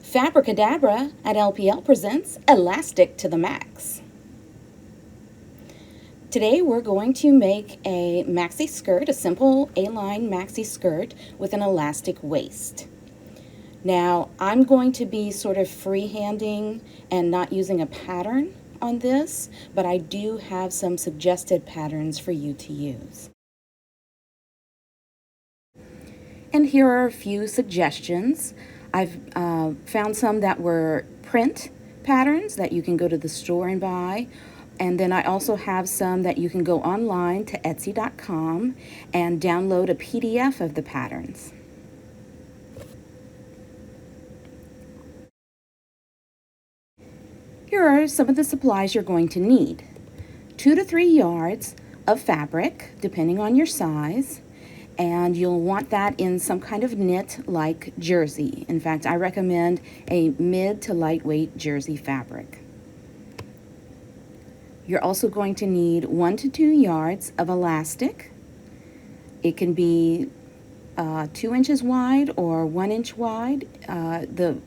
Fabricadabra at LPL presents Elastic to the Max. Today we're going to make a maxi skirt, a simple A-line maxi skirt with an elastic waist. Now I'm going to be sort of freehanding and not using a pattern on this, but I do have some suggested patterns for you to use. And here are a few suggestions. I've found some that were print patterns that you can go to the store and buy. And then I also have some that you can go online to Etsy.com and download a PDF of the patterns. Here are some of the supplies you're going to need. 2 to 3 yards of fabric, depending on your size. And you'll want that in some kind of knit like jersey. In fact, I recommend a mid to lightweight jersey fabric. You're also going to need 1 to 2 yards of elastic. It can be 2 inches wide or 1 inch wide. The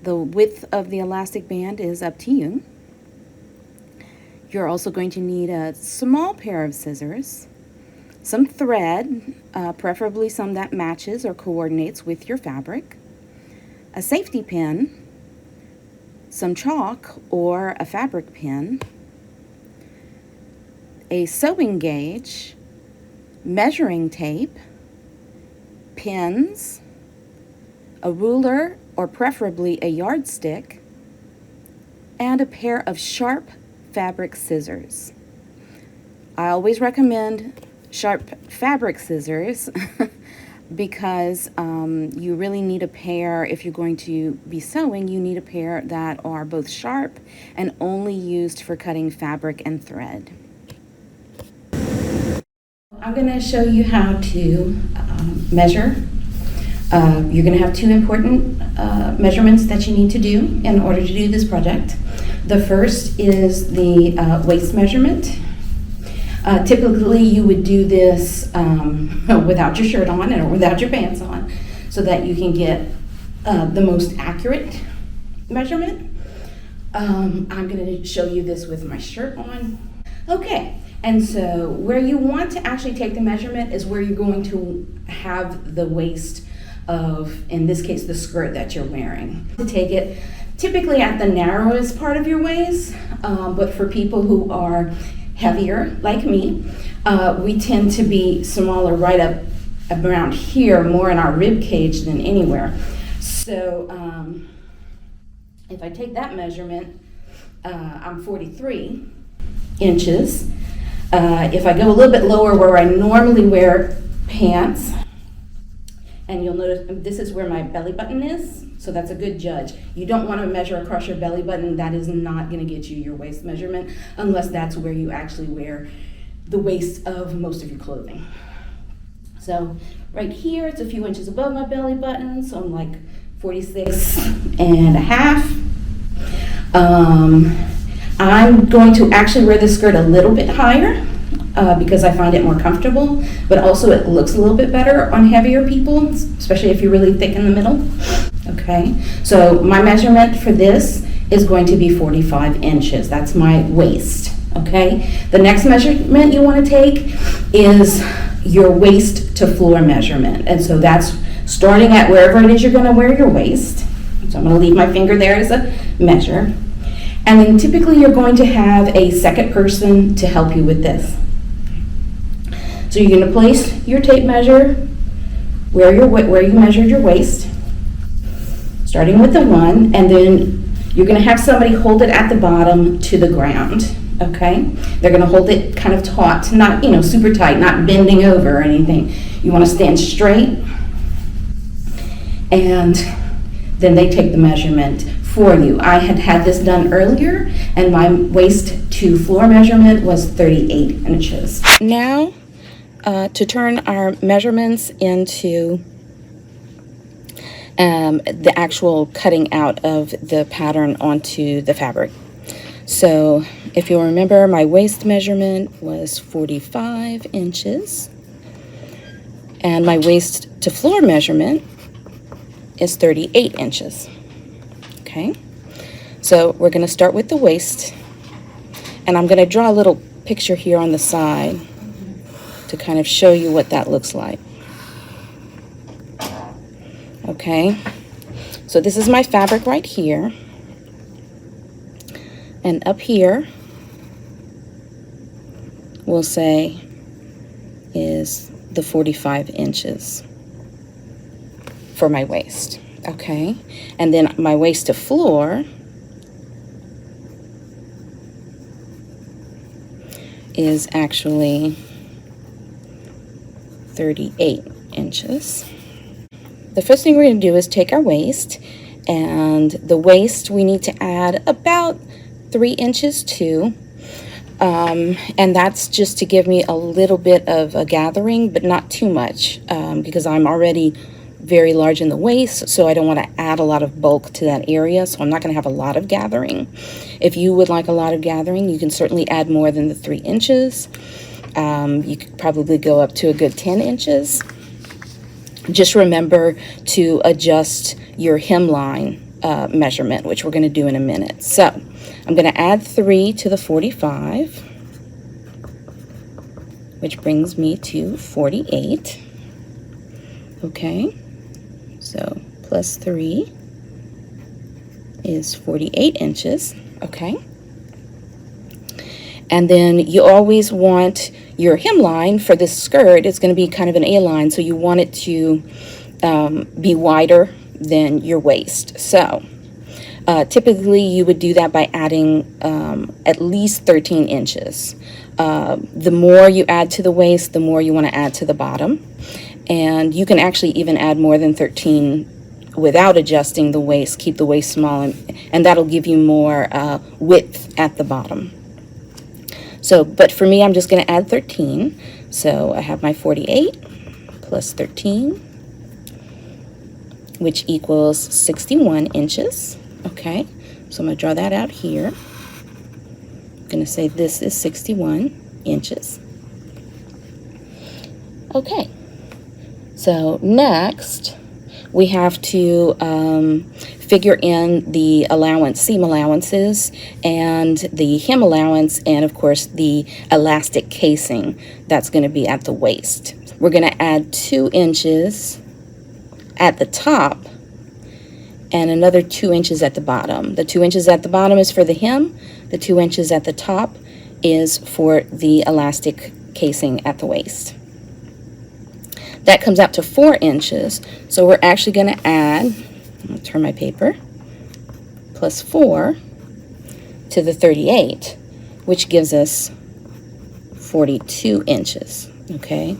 width of the elastic band is up to you. You're also going to need a small pair of scissors, some thread, preferably some that matches or coordinates with your fabric, a safety pin, some chalk or a fabric pin, a sewing gauge, measuring tape, pins, a ruler or preferably a yardstick, and a pair of sharp fabric scissors. I always recommend sharp fabric scissors because you really need a pair. If you're going to be sewing, you need a pair that are both sharp and only used for cutting fabric and thread. I'm going to show you how to measure. You're going to have 2 important measurements that you need to do in order to do this project. The first is the waist measurement. Typically you would do this without your shirt on or without your pants on so that you can get the most accurate measurement. I'm going to show you this with my shirt on. Okay, and so where you want to actually take the measurement is where you're going to have the waist of, in this case, the skirt that you're wearing. To take it typically at the narrowest part of your waist, but for people who are heavier like me, we tend to be smaller right up around here, more in our rib cage than anywhere. So if I take that measurement, I'm 43 inches. If I go a little bit lower where I normally wear pants, and you'll notice this is where my belly button is, so that's a good judge. You don't want to measure across your belly button. That is not going to get you your waist measurement unless that's where you actually wear the waist of most of your clothing. So right here, it's a few inches above my belly button, so I'm like 46 and a half. I'm going to actually wear this skirt a little bit higher because I find it more comfortable, but also it looks a little bit better on heavier people, especially if you're really thick in the middle. Okay, so my measurement for this is going to be 45 inches. That's my waist. Okay, the next measurement you want to take is your waist to floor measurement, and so that's starting at wherever it is you're going to wear your waist. So I'm going to leave my finger there as a measure. And then typically you're going to have a second person to help you with this. So you're going to place your tape measure where you measured your waist, starting with the 1, and then you're going to have somebody hold it at the bottom to the ground. Okay? They're going to hold it kind of taut, not super tight, not bending over or anything. You want to stand straight, and then they take the measurement for you. I had this done earlier, and my waist to floor measurement was 38 inches. Now, to turn our measurements into the actual cutting out of the pattern onto the fabric. So if you'll remember, my waist measurement was 45 inches, and my waist to floor measurement is 38 inches. Okay, so we're going to start with the waist, and I'm going to draw a little picture here on the side to kind of show you what that looks like. Okay, so this is my fabric right here, and up here we'll say is the 45 inches for my waist. Okay, and then my waist to floor is actually 38 inches. The first thing we're going to do is take our waist, and the waist we need to add about 3 inches to, and that's just to give me a little bit of a gathering, but not too much, because I'm already very large in the waist, so I don't want to add a lot of bulk to that area, so I'm not going to have a lot of gathering. If you would like a lot of gathering, you can certainly add more than the 3 inches. You could probably go up to a good 10 inches. Just remember to adjust your hemline measurement, which we're going to do in a minute. So I'm going to add 3 to the 45, which brings me to 48. Okay, so plus 3 is 48 inches. Okay, and then you always want your hemline for this skirt. It's going to be kind of an A-line, so you want it to be wider than your waist. So typically you would do that by adding at least 13 inches. The more you add to the waist, the more you want to add to the bottom. And you can actually even add more than 13 without adjusting the waist. Keep the waist small, and that'll give you more width at the bottom. So, but for me, I'm just going to add 13. So I have my 48 plus 13, which equals 61 inches. Okay, so I'm going to draw that out here. I'm going to say this is 61 inches. Okay, so next we have to figure in the seam allowances, and the hem allowance, and of course the elastic casing that's going to be at the waist. We're going to add 2 inches at the top and another 2 inches at the bottom. The 2 inches at the bottom is for the hem. The 2 inches at the top is for the elastic casing at the waist. That comes out to 4 inches. So we're actually going to add, I'll turn my paper, plus 4 to the 38, which gives us 42 inches. Okay,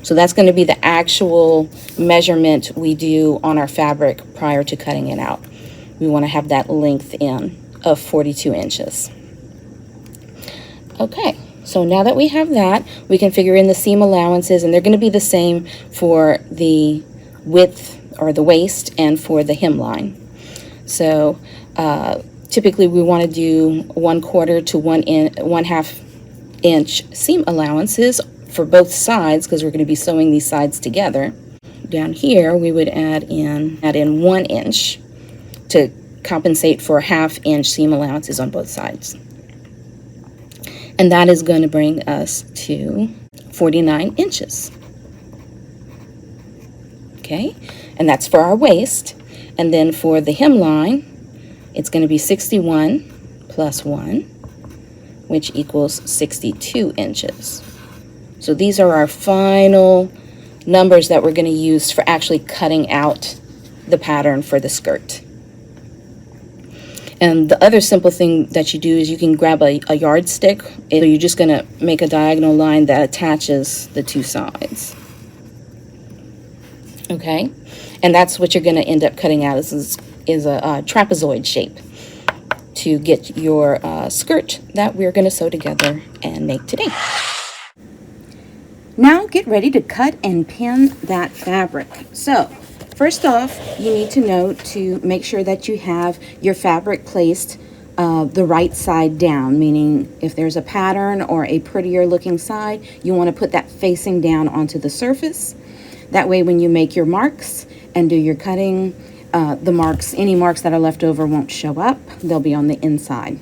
so that's going to be the actual measurement we do on our fabric prior to cutting it out. We want to have that length in of 42 inches. Okay, so now that we have that, we can figure in the seam allowances, and they're going to be the same for the width or the waist and for the hemline. So typically we want to do 1/4 to 1/2 inch seam allowances for both sides, because we're going to be sewing these sides together. Down here we would add in 1 inch to compensate for 1/2 inch seam allowances on both sides. And that is going to bring us to 49 inches. Okay, and that's for our waist. And then for the hemline, it's going to be 61 plus 1, which equals 62 inches. So these are our final numbers that we're going to use for actually cutting out the pattern for the skirt. And the other simple thing that you do is you can grab a yardstick, and you're just going to make a diagonal line that attaches the two sides. Okay, and that's what you're going to end up cutting out is a trapezoid shape to get your skirt that we're going to sew together and make today. Now get ready to cut and pin that fabric. So first off, you need to know to make sure that you have your fabric placed the right side down, meaning if there's a pattern or a prettier looking side, you want to put that facing down onto the surface. That way when you make your marks and do your cutting, the marks, any marks that are left over won't show up. They'll be on the inside.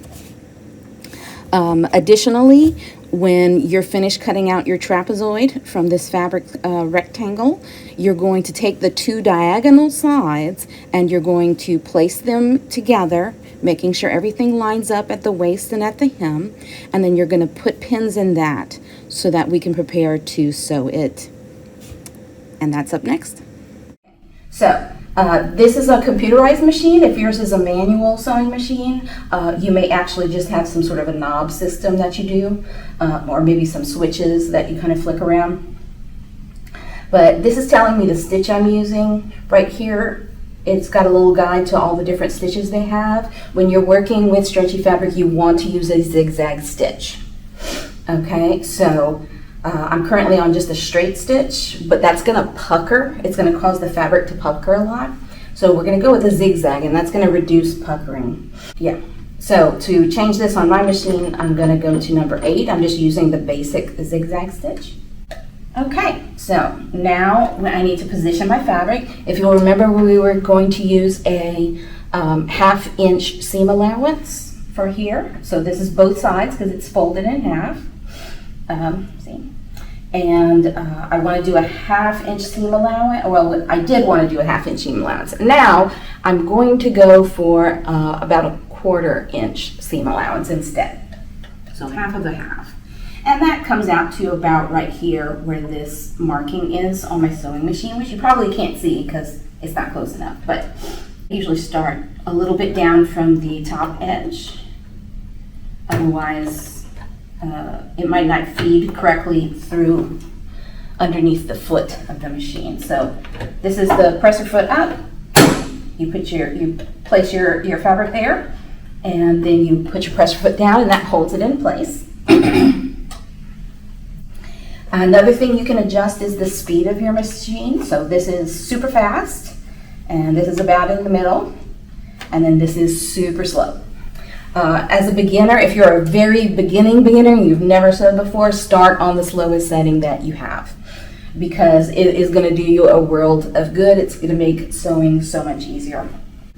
Additionally, when you're finished cutting out your trapezoid from this fabric rectangle, you're going to take the two diagonal sides and you're going to place them together, making sure everything lines up at the waist and at the hem, and then you're going to put pins in that so that we can prepare to sew it. And that's up next. So, this is a computerized machine. If yours is a manual sewing machine, you may actually just have some sort of a knob system that you do, or maybe some switches that you kind of flick around. But this is telling me the stitch I'm using. Right here, it's got a little guide to all the different stitches they have. When you're working with stretchy fabric, you want to use a zigzag stitch. Okay, so I'm currently on just a straight stitch, but that's going to pucker. It's going to cause the fabric to pucker a lot. So we're going to go with a zigzag, and that's going to reduce puckering. Yeah. So to change this on my machine, I'm going to go to number 8. I'm just using the basic zigzag stitch. Okay, so now I need to position my fabric. If you'll remember, we were going to use a 1/2 inch seam allowance for here. So this is both sides because it's folded in half. See? And I want to do a 1/2 inch seam allowance. Well, I did want to do a 1/2 inch seam allowance. Now I'm going to go for about a 1/4 inch seam allowance instead. So half of a half. And that comes out to about right here where this marking is on my sewing machine, which you probably can't see because it's not close enough. But I usually start a little bit down from the top edge. Otherwise, it might not feed correctly through underneath the foot of the machine. So this is the presser foot up. You place your fabric there, and then you put your presser foot down, and that holds it in place. Another thing you can adjust is the speed of your machine. So this is super fast, and this is about in the middle, and then this is super slow. As a beginner, if you're a very beginner, you've never sewed before, start on the slowest setting that you have, because it is going to do you a world of good. It's going to make sewing so much easier.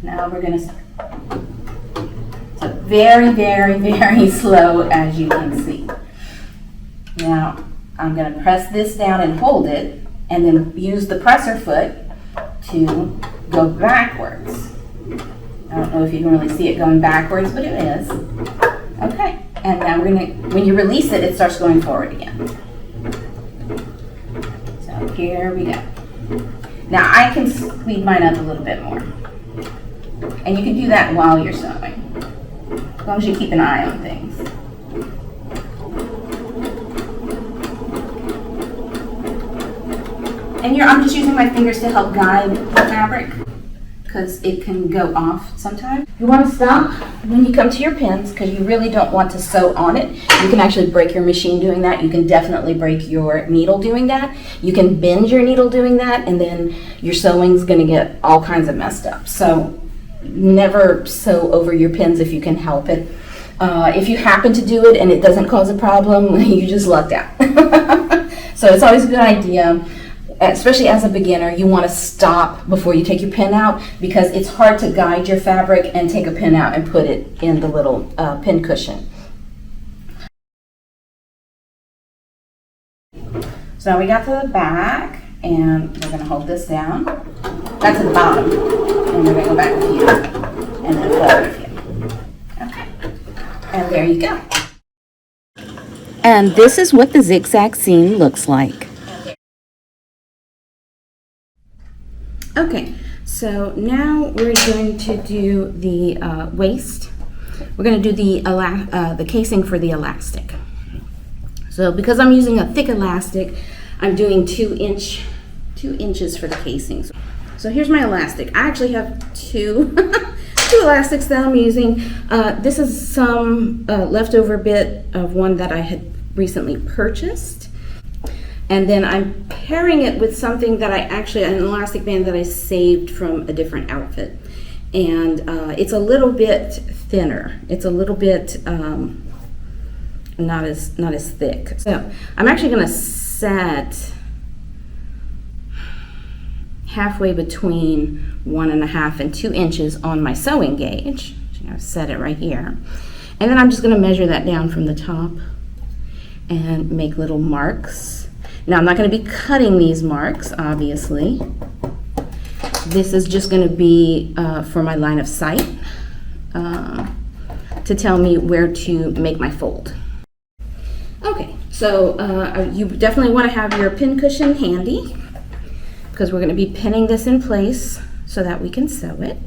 Now we're going to start. So very, very, very slow, as you can see. Now I'm going to press this down and hold it, and then use the presser foot to go backwards. I don't know if you can really see it going backwards, but it is. Okay, and now we're gonna, when you release it, it starts going forward again. So here we go. Now I can speed mine up a little bit more. And you can do that while you're sewing, as long as you keep an eye on things. And I'm just using my fingers to help guide the fabric, because it can go off sometimes. You want to stop when you come to your pins, because you really don't want to sew on it. You can actually break your machine doing that. You can definitely break your needle doing that. You can bend your needle doing that, and then your sewing's going to get all kinds of messed up. So never sew over your pins if you can help it. If you happen to do it and it doesn't cause a problem, you just lucked out. So it's always a good idea, especially as a beginner, you want to stop before you take your pin out, because it's hard to guide your fabric and take a pin out and put it in the little pin cushion. So now we got to the back, and we're going to hold this down. That's at the bottom, and we're going to go back a few, and then forward a few. Okay, and there you go. And this is what the zigzag seam looks like. Okay, so now we're going to do the waist. We're going to do the casing for the elastic. So because I'm using a thick elastic, I'm doing 2 inches for the casing. So here's my elastic. I actually have two elastics that I'm using. This is some leftover bit of one that I had recently purchased. And then I'm pairing it with something that an elastic band that I saved from a different outfit. And it's a little bit thinner. It's a little bit not as thick. So I'm actually going to set halfway between 1.5 and 2 inches on my sewing gauge. I've set it right here. And then I'm just going to measure that down from the top and make little marks. Now I'm not going to be cutting these marks, obviously. This is just going to be for my line of sight to tell me where to make my fold. Okay, so you definitely want to have your pin cushion handy because we're going to be pinning this in place so that we can sew it.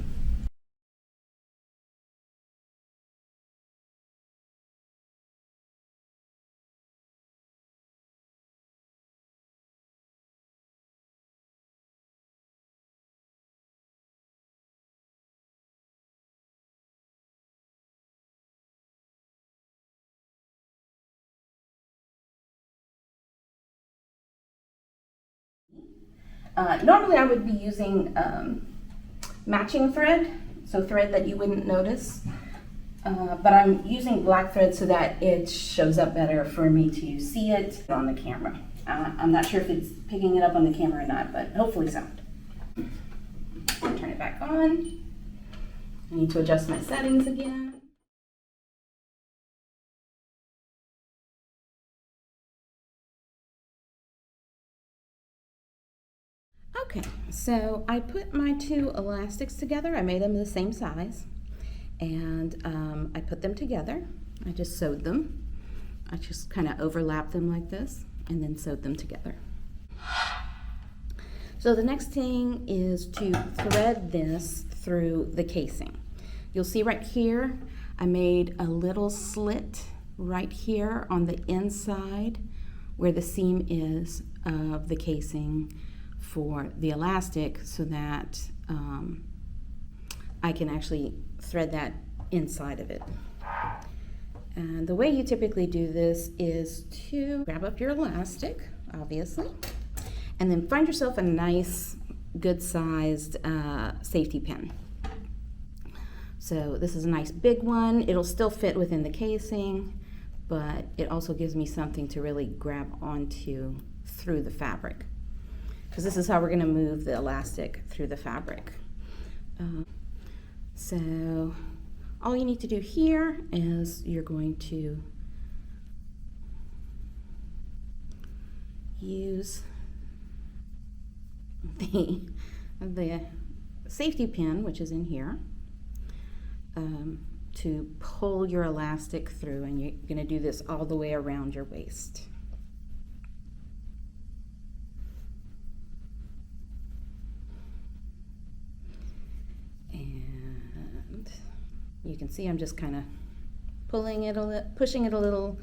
Normally I would be using matching thread, so thread that you wouldn't notice, but I'm using black thread so that it shows up better for me to see it on the camera. I'm not sure if it's picking it up on the camera or not, but hopefully so. I'll turn it back on. I need to adjust my settings again. Okay, so I put my 2 elastics together. I made them the same size, and I put them together. I just sewed them. I just kind of overlapped them like this and then sewed them together. So the next thing is to thread this through the casing. You'll see right here, I made a little slit right here on the inside where the seam is of the casing for the elastic, so that I can actually thread that inside of it. And the way you typically do this is to grab up your elastic, obviously, and then find yourself a nice, good-sized safety pin. So this is a nice big one. It'll still fit within the casing, but it also gives me something to really grab onto through the fabric, because this is how we're going to move the elastic through the fabric. So all you need to do here is you're going to use the safety pin, which is in here, to pull your elastic through, and you're going to do this all the way around your waist. And you can see I'm just kind of pulling it pushing it a little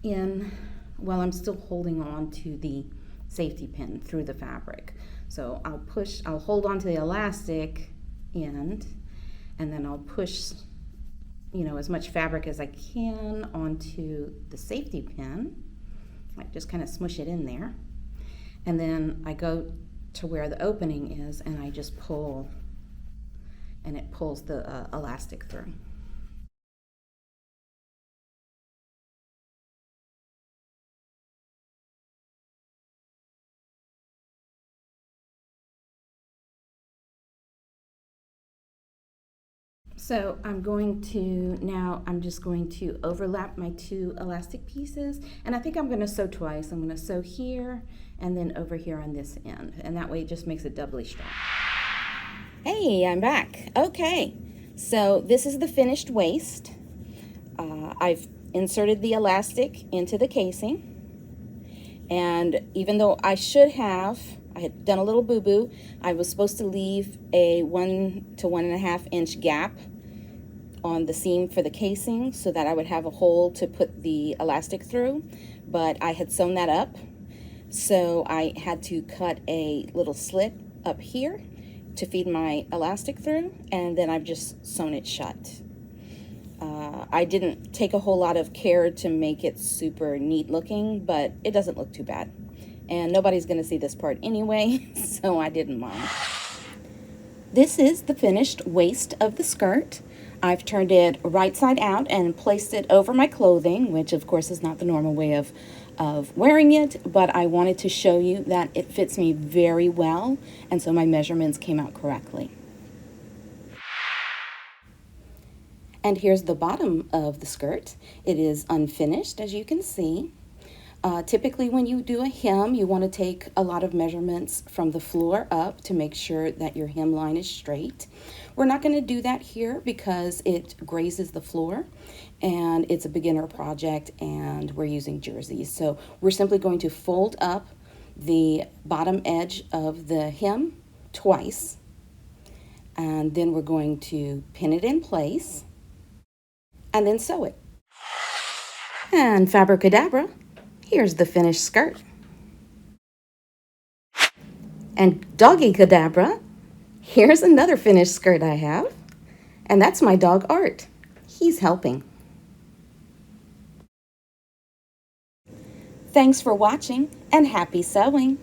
in while I'm still holding on to the safety pin through the fabric. So I'll hold on to the elastic end, and then I'll push, as much fabric as I can onto the safety pin. I just kind of smush it in there. And then I go to where the opening is, and I just pull, and it pulls the elastic through. So I'm just going to overlap my 2 elastic pieces, and I think I'm going to sew twice. I'm going to sew here and then over here on this end, and that way it just makes it doubly strong. Hey, I'm back. Okay, so this is the finished waist. I've inserted the elastic into the casing, and even though I had done a little boo-boo, I was supposed to leave a 1 to 1.5 inch gap on the seam for the casing so that I would have a hole to put the elastic through, but I had sewn that up, so I had to cut a little slit up here to feed my elastic through, and then I've just sewn it shut. I didn't take a whole lot of care to make it super neat looking, but it doesn't look too bad. And nobody's going to see this part anyway, so I didn't mind. This is the finished waist of the skirt. I've turned it right side out and placed it over my clothing, which of course is not the normal way of of wearing it, but I wanted to show you that it fits me very well, and so my measurements came out correctly. And here's the bottom of the skirt. It is unfinished, as you can see. Typically when you do a hem, you want to take a lot of measurements from the floor up to make sure that your hemline is straight. We're not going to do that here because it grazes the floor and it's a beginner project and we're using jerseys. So we're simply going to fold up the bottom edge of the hem twice, and then we're going to pin it in place and then sew it. And Fabricadabra, here's the finished skirt. And Doggy Cadabra, here's another finished skirt I have. And that's my dog Art. He's helping. Thanks for watching and happy sewing.